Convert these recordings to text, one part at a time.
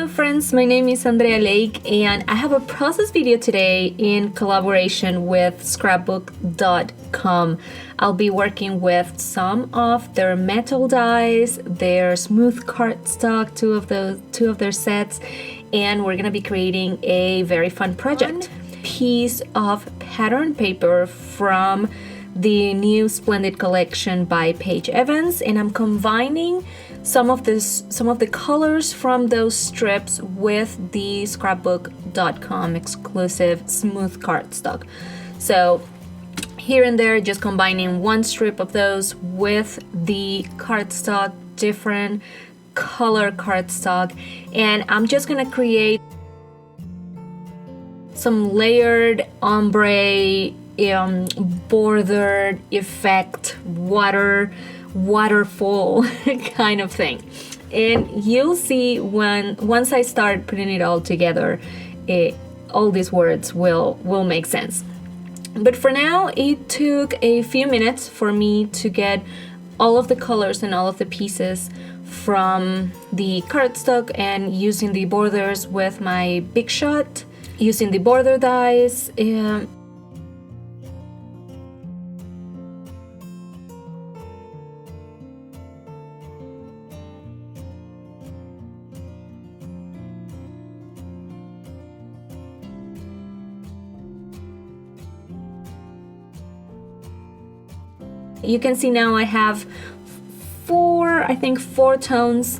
Hello friends, my name is Andrea Lake and I have a process video today in collaboration with scrapbook.com. I'll be working with some of their metal dies, their smooth cardstock, two of their sets, and we're gonna be creating a very fun project. One piece of pattern paper from the new Splendid collection by Paige Evans, and I'm combining some of the colors from those strips with the scrapbook.com exclusive smooth cardstock. So here and there, just combining one strip of those with the cardstock, different color cardstock, and I'm just gonna create some layered ombre bordered effect waterfall kind of thing, and you'll see once I start putting it all together, all these words will make sense. But for now, it took a few minutes for me to get all of the colors and all of the pieces from the cardstock, and using the borders with my Big Shot, using the border dies. You can see now I have four tones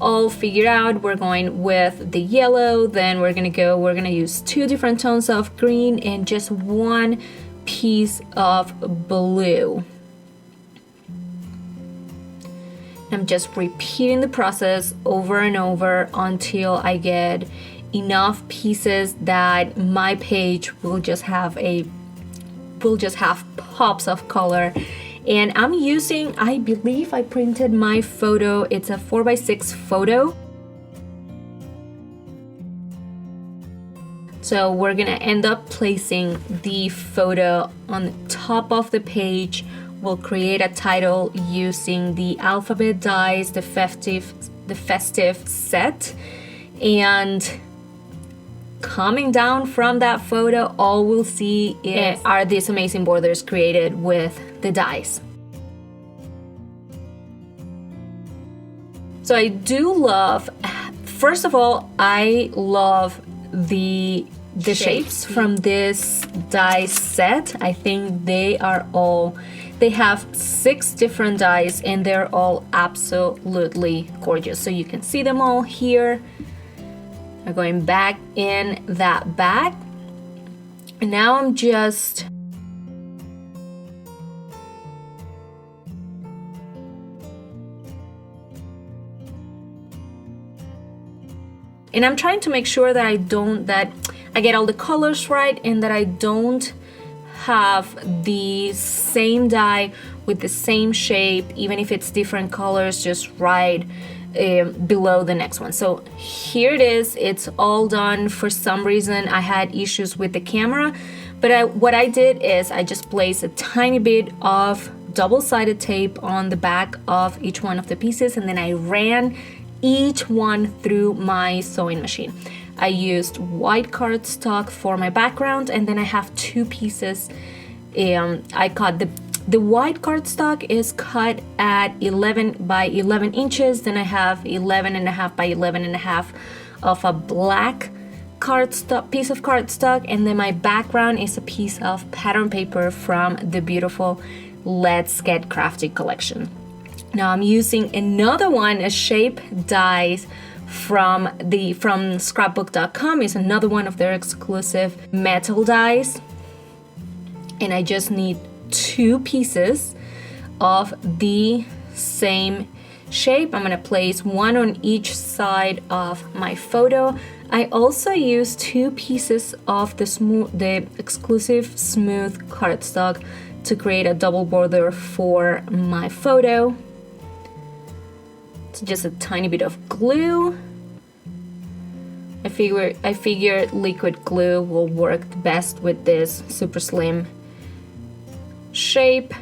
all figured out. We're going with the yellow, then we're gonna use two different tones of green and just one piece of blue. I'm just repeating the process over and over until I get enough pieces that my page will just have pops of color. And I'm using, I believe I printed my photo, it's a 4x6 photo. So we're gonna end up placing the photo on the top of the page. We'll create a title using the alphabet dies, the festive set, and coming down from that photo, all we'll see are these amazing borders created with the dies. So I do love, first of all, I love the shapes from this die set. I think they have 6 different dies and they're all absolutely gorgeous. So you can see them all here. I'm going back in that bag, and now I'm just trying to make sure that I get all the colors right and that I don't have the same die with the same shape, even if it's different colors, just right below the next one. So here it is, it's all done. For some reason I had issues with the camera, but what I did is I just placed a tiny bit of double-sided tape on the back of each one of the pieces, and then I ran each one through my sewing machine. I used white cardstock for my background, and then I have 2 pieces. I cut the white cardstock is cut at 11 by 11 inches. Then I have 11.5 by 11.5 of a black piece of cardstock, and then my background is a piece of pattern paper from the beautiful Let's Get Crafty collection. Now I'm using another one, a shape dies from scrapbook.com. Is another one of their exclusive metal dies, and I just need 2 pieces of the same shape. I'm gonna place one on each side of my photo. I also use 2 pieces of the exclusive smooth cardstock to create a double border for my photo. It's just a tiny bit of glue. I figure liquid glue will work best with this super slim shape.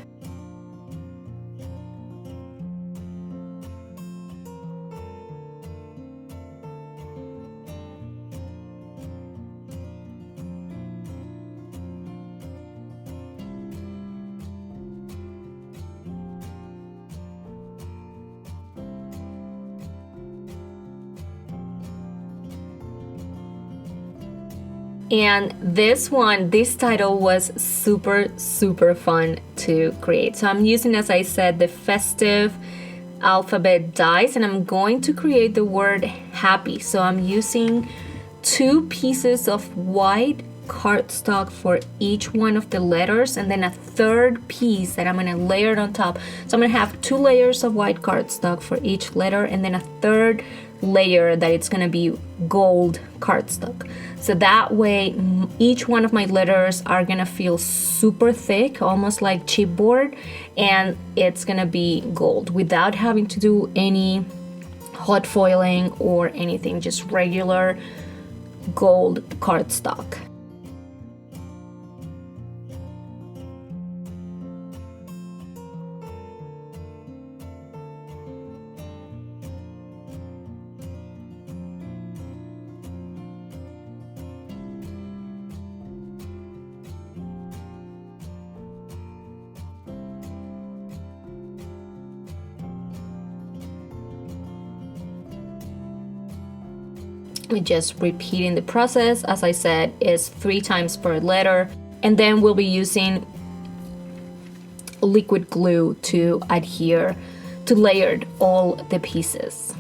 And this title was super, super fun to create. So I'm using, as I said, the Festive Alphabet dies, and I'm going to create the word happy. So I'm using 2 pieces of white cardstock for each one of the letters, and then a third piece that I'm going to layer it on top. So I'm going to have 2 layers of white cardstock for each letter, and then a third layer that it's going to be gold cardstock. So that way each one of my letters are going to feel super thick, almost like chipboard, and it's going to be gold without having to do any hot foiling or anything, just regular gold cardstock. We just repeating the process. As I said, is 3 times per letter, and then we'll be using liquid glue to adhere, to layer all the pieces.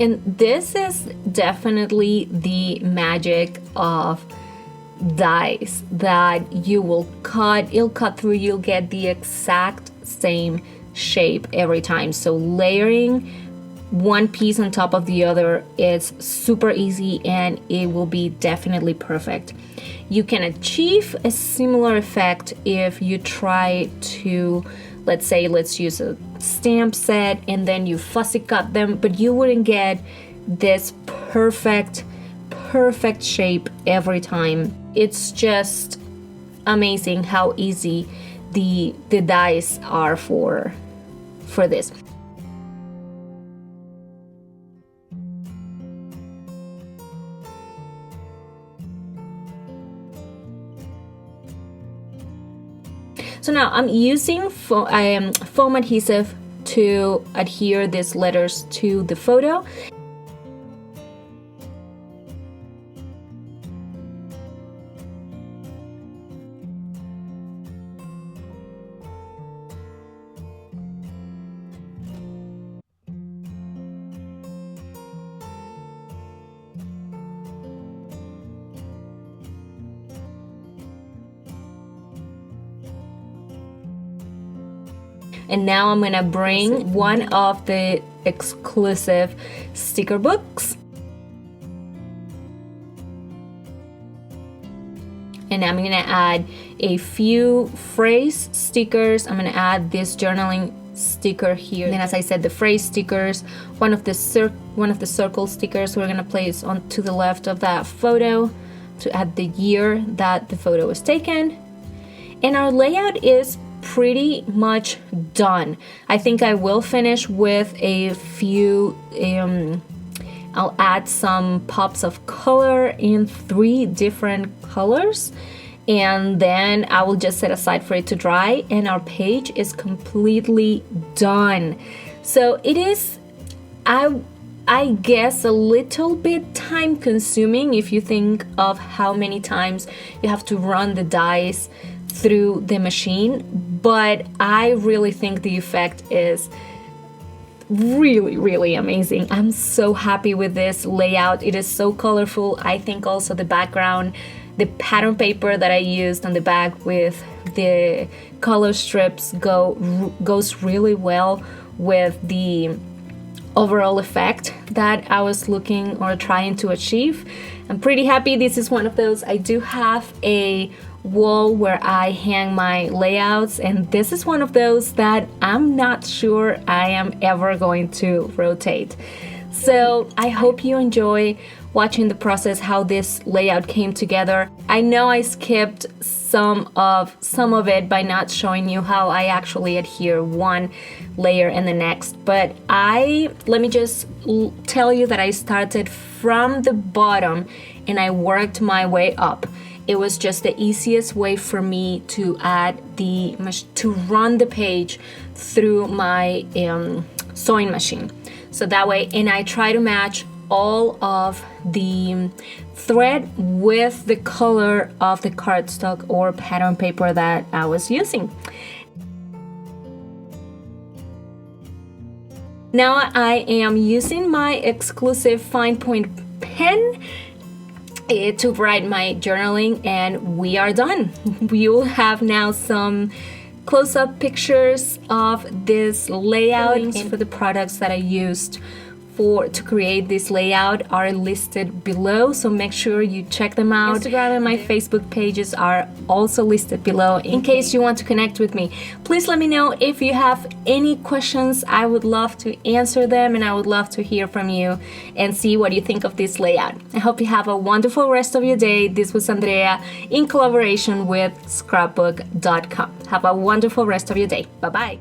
And this is definitely the magic of dies, that you will it'll cut through, you'll get the exact same shape every time. So layering one piece on top of the other is super easy, and it will be definitely perfect. You can achieve a similar effect if you try to, let's use a stamp set and then you fussy cut them, but you wouldn't get this perfect shape every time. It's just amazing how easy the dies are for this. So now I'm using foam adhesive to adhere these letters to the photo. And now I'm gonna bring one of the exclusive sticker books. And I'm gonna add a few phrase stickers. I'm gonna add this journaling sticker here. And then, as I said, the phrase stickers, one of the circle stickers we're gonna place on to the left of that photo to add the year that the photo was taken. And our layout is pretty much done. I think I will finish with a few, I'll add some pops of color in 3 different colors, and then I will just set aside for it to dry, and our page is completely done. So it is, I guess, a little bit time consuming if you think of how many times you have to run the dies through the machine, but I really think the effect is really amazing. I'm so happy with this layout. It is so colorful. I think also the background, the pattern paper that I used on the back with the color strips goes really well with the overall effect that I was looking or trying to achieve. I'm pretty happy. This is one of those. I do have a wall where I hang my layouts, and this is one of those that I'm not sure I am ever going to rotate. So I hope you enjoy watching the process, how this layout came together. I know I skipped some of it by not showing you how I actually adhere one layer and the next, but let me just tell you that I started from the bottom and I worked my way up. It was just the easiest way for me to run the page through my sewing machine. So that way, and I try to match all of the thread with the color of the cardstock or pattern paper that I was using. Now I am using my exclusive fine point pen to write my journaling, and we are done. We will have now some close-up pictures of this layout, and for the products that I used to create this layout are listed below, so make sure you check them out. Instagram and my Facebook pages are also listed below in case you want to connect with me. Please let me know if you have any questions. I would love to answer them, and I would love to hear from you and see what you think of this layout. I hope you have a wonderful rest of your day. This was Andrea in collaboration with scrapbook.com. Have a wonderful rest of your day. Bye-bye.